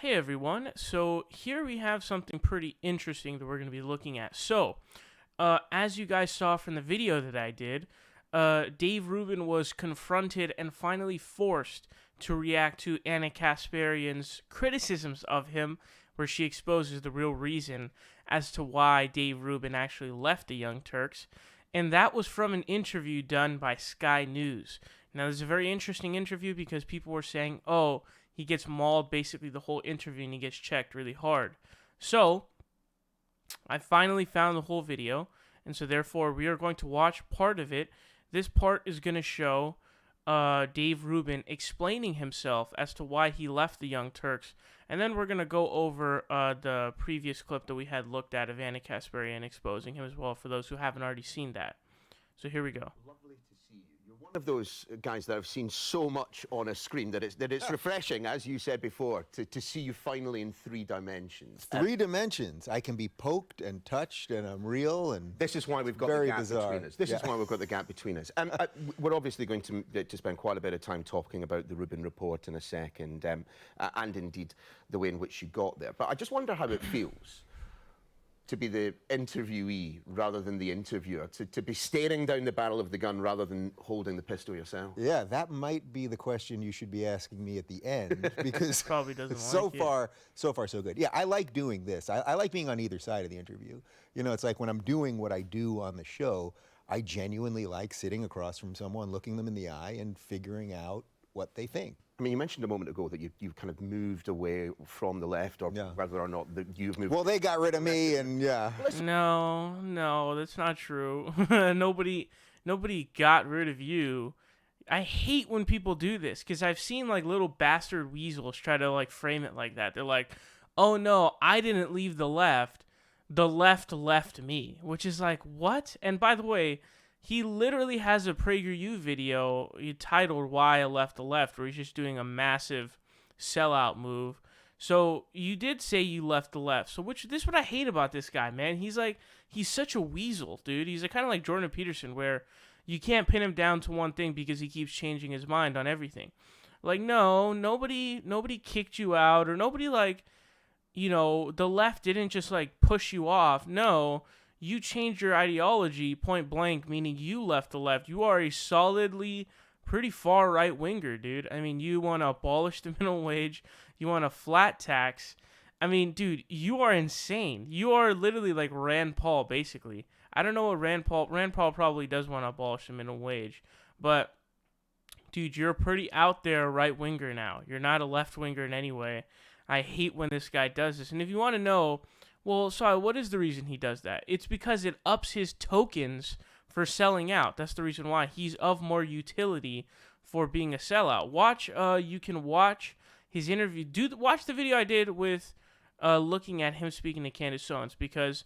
Hey everyone, so here we have something pretty interesting that we're going to be looking at. So, as you guys saw from the video that I did, Dave Rubin was confronted and finally forced to react to Anna Kasparian's criticisms of him, where she exposes the real reason as to why Dave Rubin actually left the Young Turks. And that was from an interview done by Sky News. Now, this is a very interesting interview because people were saying, oh, he gets mauled basically the whole interview and he gets checked really hard. So, I finally found the whole video, and so therefore we are going to watch part of it. This part is going to show Dave Rubin explaining himself as to why he left the Young Turks, and then we're going to go over the previous clip that we had looked at of Anna Kasparian exposing him as well, for those who haven't already seen that. So here we go. Lovely to see you. You're one of those guys that I've seen so much on a screen that it's refreshing, as you said before, to see you finally in 3 dimensions. 3 dimensions. I can be poked and touched, and I'm real. And this is why we've got very the gap bizarre. between us. This is why we've got the gap between us. We're obviously going to spend quite a bit of time talking about the Rubin report in a second, and indeed the way in which you got there. But I just wonder how it feels to be the interviewee rather than the interviewer, to be staring down the barrel of the gun rather than holding the pistol yourself. Yeah, that might be the question you should be asking me at the end, because Probably doesn't so like it. far, so good. Yeah, I like doing this. I like being on either side of the interview. You know, it's like when I'm doing what I do on the show, I genuinely like sitting across from someone, looking them in the eye, and figuring out what they think. I mean, you mentioned a moment ago that you've kind of moved away from the left, or whether or not you've moved. Well, they got rid of me, and yeah. No, that's not true. Nobody got rid of you. I hate when people do this, because I've seen like little bastard weasels try to like frame it like that. They're like, oh no, I didn't leave the left left me, which is like, what? And by the way, he literally has a PragerU video titled Why I Left the Left, where he's just doing a massive sellout move. So you did say you left the left. So this is what I hate about this guy, man. He's such a weasel, dude. He's kind of like Jordan Peterson, where you can't pin him down to one thing because he keeps changing his mind on everything. Like, no, nobody kicked you out, or nobody the left didn't just like push you off. No, you changed your ideology point blank, meaning you left the left. You are a solidly pretty far right winger, dude. I mean, you want to abolish the minimum wage. You want a flat tax. I mean, dude, you are insane. You are literally like Rand Paul, basically. I don't know what Rand Paul probably does want to abolish the minimum wage, but dude, you're a pretty out there right winger now. You're not a left winger in any way. I hate when this guy does this. And if you want to know, well, sorry, what is the reason he does that? It's because it ups his tokens for selling out. That's the reason why. He's of more utility for being a sellout. You can watch his interview. Watch the video I did with looking at him speaking to Candace Owens, because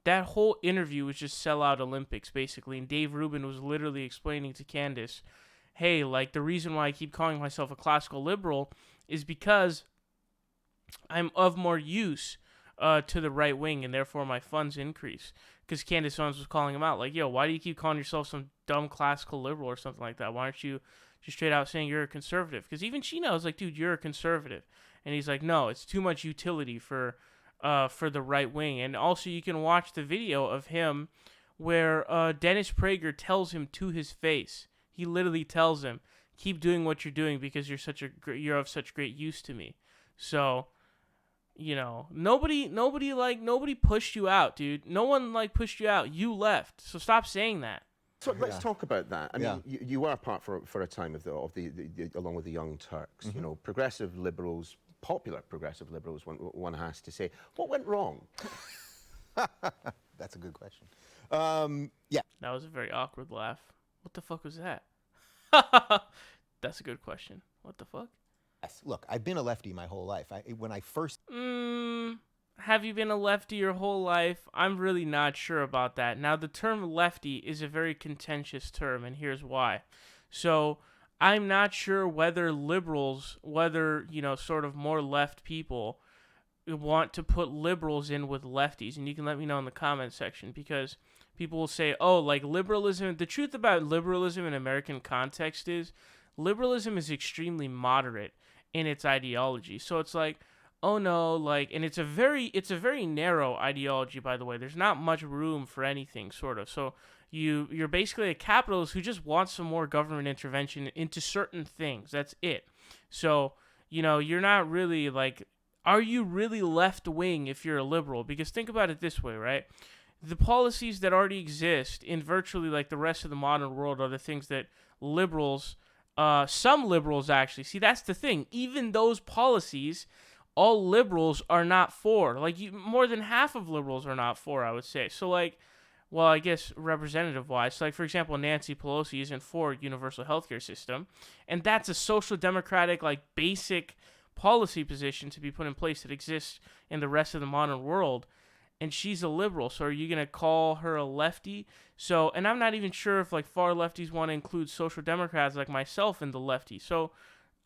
that whole interview was just sellout Olympics, basically. And Dave Rubin was literally explaining to Candace, hey, like, the reason why I keep calling myself a classical liberal is because I'm of more use to the right wing, and therefore my funds increase. Because Candace Owens was calling him out, like, yo, why do you keep calling yourself some dumb classical liberal or something like that? Why aren't you just straight out saying you're a conservative? Because even she knows, like, dude, you're a conservative. And he's like, no, it's too much utility for the right wing. And also, you can watch the video of him where Dennis Prager tells him to his face. He literally tells him, keep doing what you're doing because you're of such great use to me. So, you know, nobody pushed you out, dude. No one pushed you out. You left. So stop saying that. So let's talk about that. I mean, you were part for a time of the along with the Young Turks. You know, progressive liberals, popular progressive liberals. One has to say, what went wrong? That's a good question. Yeah. That was a very awkward laugh. What the fuck was that? That's a good question. What the fuck? Yes. Look, I've been a lefty my whole life. When I first... Have you been a lefty your whole life? I'm really not sure about that. Now, the term lefty is a very contentious term, and here's why. So, I'm not sure whether liberals, sort of more left people, want to put liberals in with lefties. And you can let me know in the comment section, because people will say, oh, like liberalism. The truth about liberalism in American context is liberalism is extremely moderate in its ideology. So it's like, oh no, like, and it's a very narrow ideology, by the way. There's not much room for anything, sort of. So you're basically a capitalist who just wants some more government intervention into certain things. That's it. So you're not really like, are you really left wing if you're a liberal? Because think about it this way, right? The policies that already exist in virtually like the rest of the modern world are the things that liberals, some liberals actually, see, that's the thing. Even those policies, all liberals are not for. Like, more than half of liberals are not for, I would say. So, like, well, I guess representative wise, so like, for example, Nancy Pelosi isn't for universal healthcare system, and that's a social democratic, like, basic policy position to be put in place that exists in the rest of the modern world. And she's a liberal, so are you gonna call her a lefty? So, and I'm not even sure if like far lefties want to include social democrats like myself in the lefty. So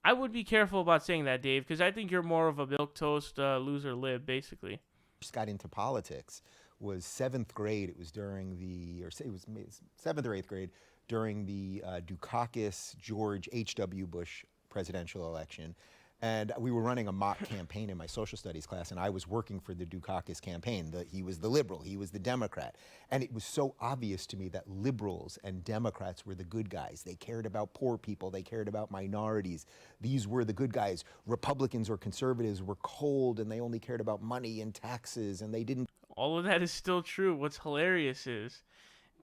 I would be careful about saying that, Dave, because I think you're more of a milquetoast loser lib, basically. Just got into politics was seventh grade. It was during the, or say it was seventh or eighth grade during the Dukakis George H.W. Bush presidential election. And we were running a mock campaign in my social studies class, and I was working for the Dukakis campaign. He was the liberal, he was the Democrat. And it was so obvious to me that liberals and Democrats were the good guys. They cared about poor people, they cared about minorities. These were the good guys. Republicans or conservatives were cold, and they only cared about money and taxes, and they didn't. All of that is still true. What's hilarious is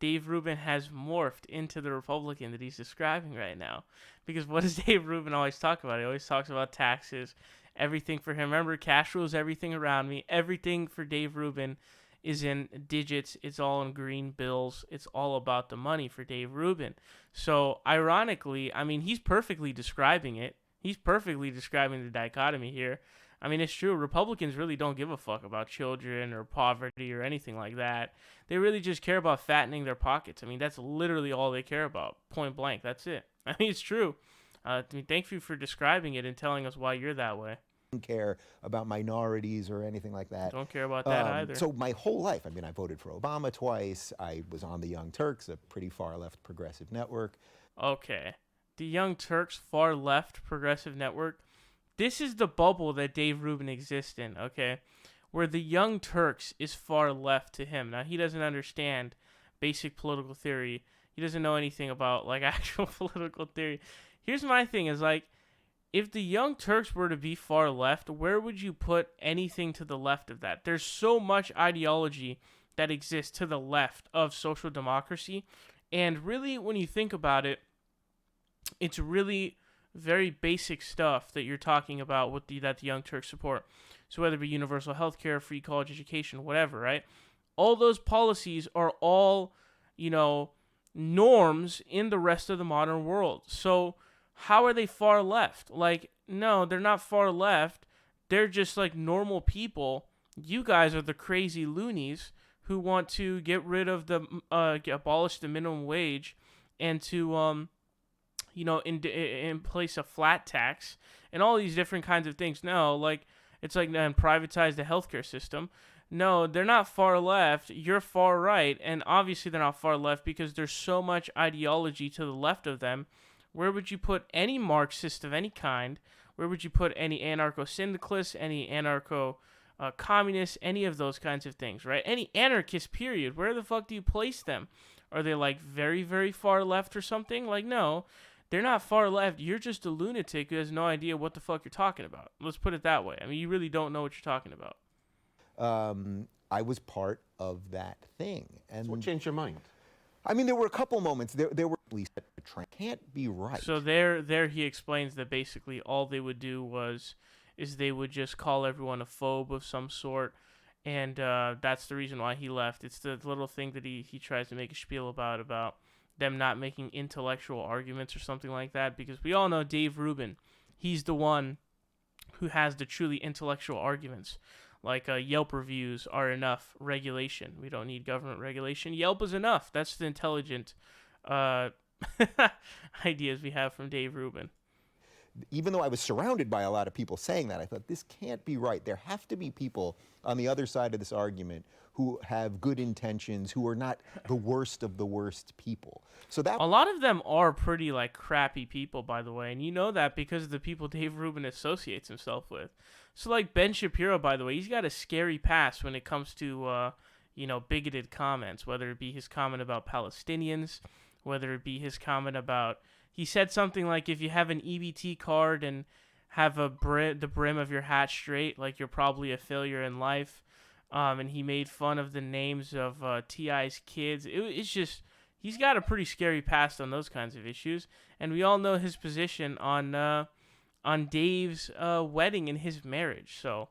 Dave Rubin has morphed into the Republican that he's describing right now. Because what does Dave Rubin always talk about? He always talks about taxes, everything for him. Remember, cash rules everything around me. Everything for Dave Rubin is in digits. It's all in green bills. It's all about the money for Dave Rubin. So, ironically, I mean, he's perfectly describing it. He's perfectly describing the dichotomy here. I mean, it's true. Republicans really don't give a fuck about children or poverty or anything like that. They really just care about fattening their pockets. I mean, that's literally all they care about. Point blank. That's it. I mean, it's true. I mean, thank you for describing it and telling us why you're that way. Care about minorities or anything like that. Don't care about that either. So my whole life, I mean, I voted for Obama twice. I was on the Young Turks, a pretty far left progressive network. Okay. The Young Turks, far left progressive network. This is the bubble that Dave Rubin exists in, okay? Where the Young Turks is far left to him. Now, he doesn't understand basic political theory. He doesn't know anything about, like, actual political theory. Here's my thing is, like, if the Young Turks were to be far left, where would you put anything to the left of that? There's so much ideology that exists to the left of social democracy. And really, when you think about it, it's really very basic stuff that you're talking about with that the Young Turks support. So whether it be universal healthcare, free college education, whatever, right? All those policies are all, norms in the rest of the modern world. So how are they far left? Like, no, they're not far left. They're just like normal people. You guys are the crazy loonies who want to get rid of abolish the minimum wage and to, in place a flat tax and all these different kinds of things. No, like, it's like, and privatize the healthcare system. No, they're not far left. You're far right. And obviously they're not far left because there's so much ideology to the left of them. Where would you put any Marxist of any kind? Where would you put any anarcho-syndicalist, any anarcho-communist, any of those kinds of things, right? Any anarchist, period. Where the fuck do you place them? Are they, like, very, very far left or something? Like, no, they're not far left. You're just a lunatic who has no idea what the fuck you're talking about. Let's put it that way. I mean, you really don't know what you're talking about. I was part of that thing. And So what changed your mind? I mean, there were a couple moments. There were at least a train can't be right. So there he explains that basically all they would do is they would just call everyone a phobe of some sort, and that's the reason why he left. It's the little thing that he tries to make a spiel about them not making intellectual arguments or something like that, because we all know Dave Rubin, he's the one who has the truly intellectual arguments. Like Yelp reviews are enough regulation. We don't need government regulation. Yelp is enough. That's the intelligent ideas we have from Dave Rubin. even though I was surrounded by a lot of people saying that, I thought, this can't be right. There have to be people on the other side of this argument who have good intentions, who are not the worst of the worst people. So that A lot of them are pretty like crappy people, by the way, and you know that because of the people Dave Rubin associates himself with. So like Ben Shapiro, by the way, he's got a scary past when it comes to bigoted comments, whether it be his comment about Palestinians, whether it be his comment about, he said something like, if you have an EBT card and have the brim of your hat straight, like you're probably a failure in life. And he made fun of the names of T.I.'s kids. It's just, he's got a pretty scary past on those kinds of issues. And we all know his position on Dave's wedding and his marriage. So,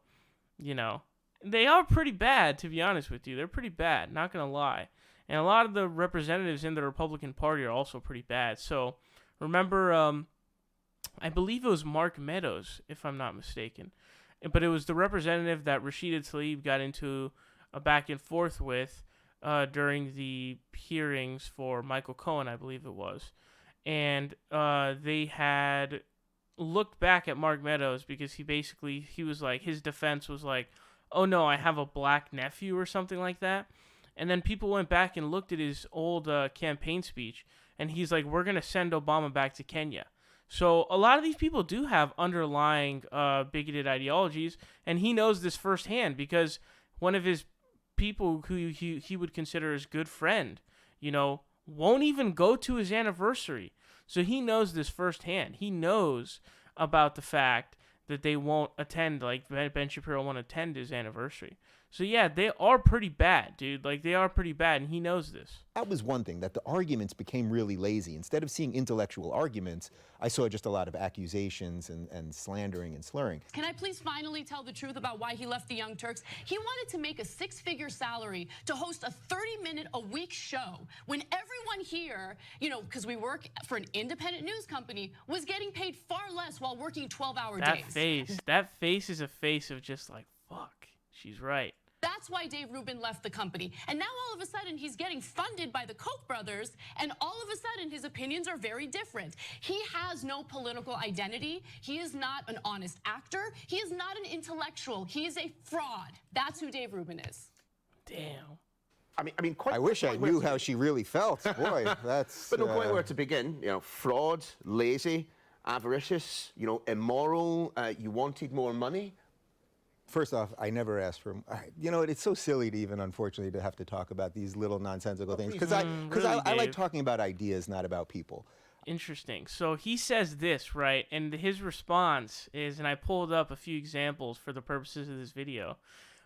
they are pretty bad, to be honest with you. They're pretty bad, not going to lie. And a lot of the representatives in the Republican Party are also pretty bad. So, remember, I believe it was Mark Meadows, if I'm not mistaken. But it was the representative that Rashida Tlaib got into a back and forth with during the hearings for Michael Cohen, I believe it was. And they had looked back at Mark Meadows because he was like, his defense was like, oh no, I have a black nephew or something like that. And then people went back and looked at his old campaign speech, and he's like, we're going to send Obama back to Kenya. So a lot of these people do have underlying bigoted ideologies, and he knows this firsthand because one of his people who he would consider his good friend, won't even go to his anniversary. So he knows this firsthand. He knows about the fact that they won't attend, like Ben Shapiro won't attend his anniversary. So yeah, they are pretty bad, dude. Like, they are pretty bad, and he knows this. That was one thing, that the arguments became really lazy. Instead of seeing intellectual arguments, I saw just a lot of accusations and slandering and slurring. Can I please finally tell the truth about why he left the Young Turks? He wanted to make a 6-figure salary to host a 30-minute-a-week show when everyone here, because we work for an independent news company, was getting paid far less while working 12-hour days. That face is a face of just like, fuck. She's right. That's why Dave Rubin left the company. And now all of a sudden he's getting funded by the Koch brothers, and all of a sudden his opinions are very different. He has no political identity. He is not an honest actor. He is not an intellectual. He is a fraud. That's who Dave Rubin is. Damn. I wish I knew how she really felt. Boy, that's... But no, quite where to begin. Fraud, lazy, avaricious, immoral, you wanted more money. First off, I never asked for. It's so silly to even, unfortunately, to have to talk about these little nonsensical things because I like talking about ideas, not about people. Interesting. So he says this, right? And his response is, and I pulled up a few examples for the purposes of this video.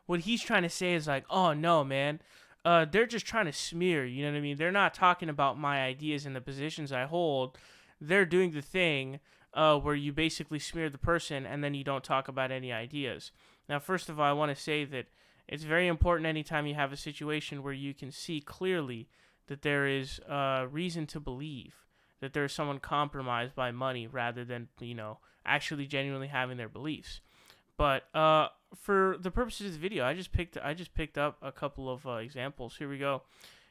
What he's trying to say is like, oh no, man, they're just trying to smear. You know what I mean? They're not talking about my ideas and the positions I hold. They're doing the thing where you basically smear the person and then you don't talk about any ideas. Now, first of all, I want to say that it's very important anytime you have a situation where you can see clearly that there is reason to believe that there's someone compromised by money rather than, actually genuinely having their beliefs. But for the purposes of the video, I just picked up a couple of examples. Here we go.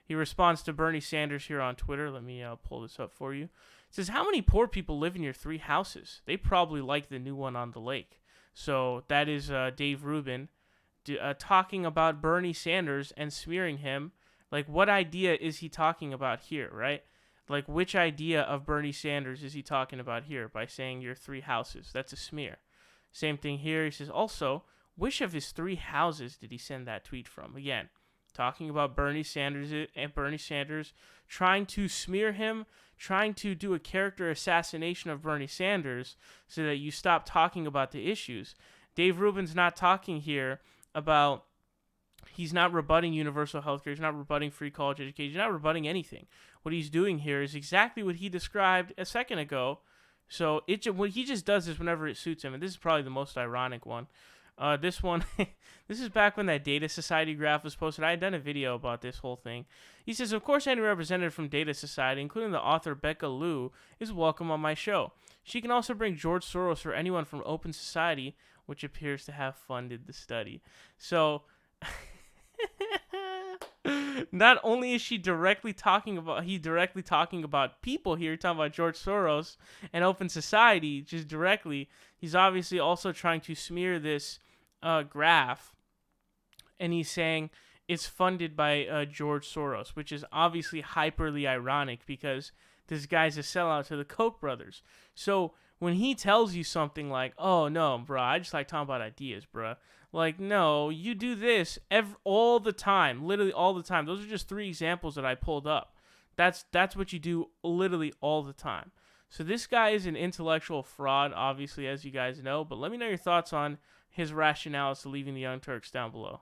He responds to Bernie Sanders here on Twitter. Let me pull this up for you. It says, how many poor people live in your 3 houses? They probably like the new one on the lake. So that is Dave Rubin talking about Bernie Sanders and smearing him. Like, what idea is he talking about here, right? Like, which idea of Bernie Sanders is he talking about here by saying your 3 houses? That's a smear. Same thing here. He says, also, which of his 3 houses did he send that tweet from? Again, talking about Bernie Sanders and Bernie Sanders trying to smear him, trying to do a character assassination of Bernie Sanders so that you stop talking about the issues. Dave Rubin's not talking here about, he's not rebutting universal health care, he's not rebutting free college education, he's not rebutting anything. What he's doing here is exactly what he described a second ago. So what he just does is whenever it suits him, and this is probably the most ironic one. This one, this is back when that Data Society graph was posted. I had done a video about this whole thing. He says, of course, any representative from Data Society, including the author Becca Liu, is welcome on my show. She can also bring George Soros or anyone from Open Society, which appears to have funded the study. So, Not only is he directly talking about people here, talking about George Soros and open society, just directly. He's obviously also trying to smear this graph, and he's saying it's funded by George Soros, which is obviously hyperly ironic because this guy's a sellout to the Koch brothers. So when he tells you something like, "Oh no, bro, I just like talking about ideas, bro," like, no, you do this all the time, literally all the time. Those are just 3 examples that I pulled up. That's what you do literally all the time. So this guy is an intellectual fraud, obviously, as you guys know. But let me know your thoughts on his rationale as to leaving the Young Turks down below.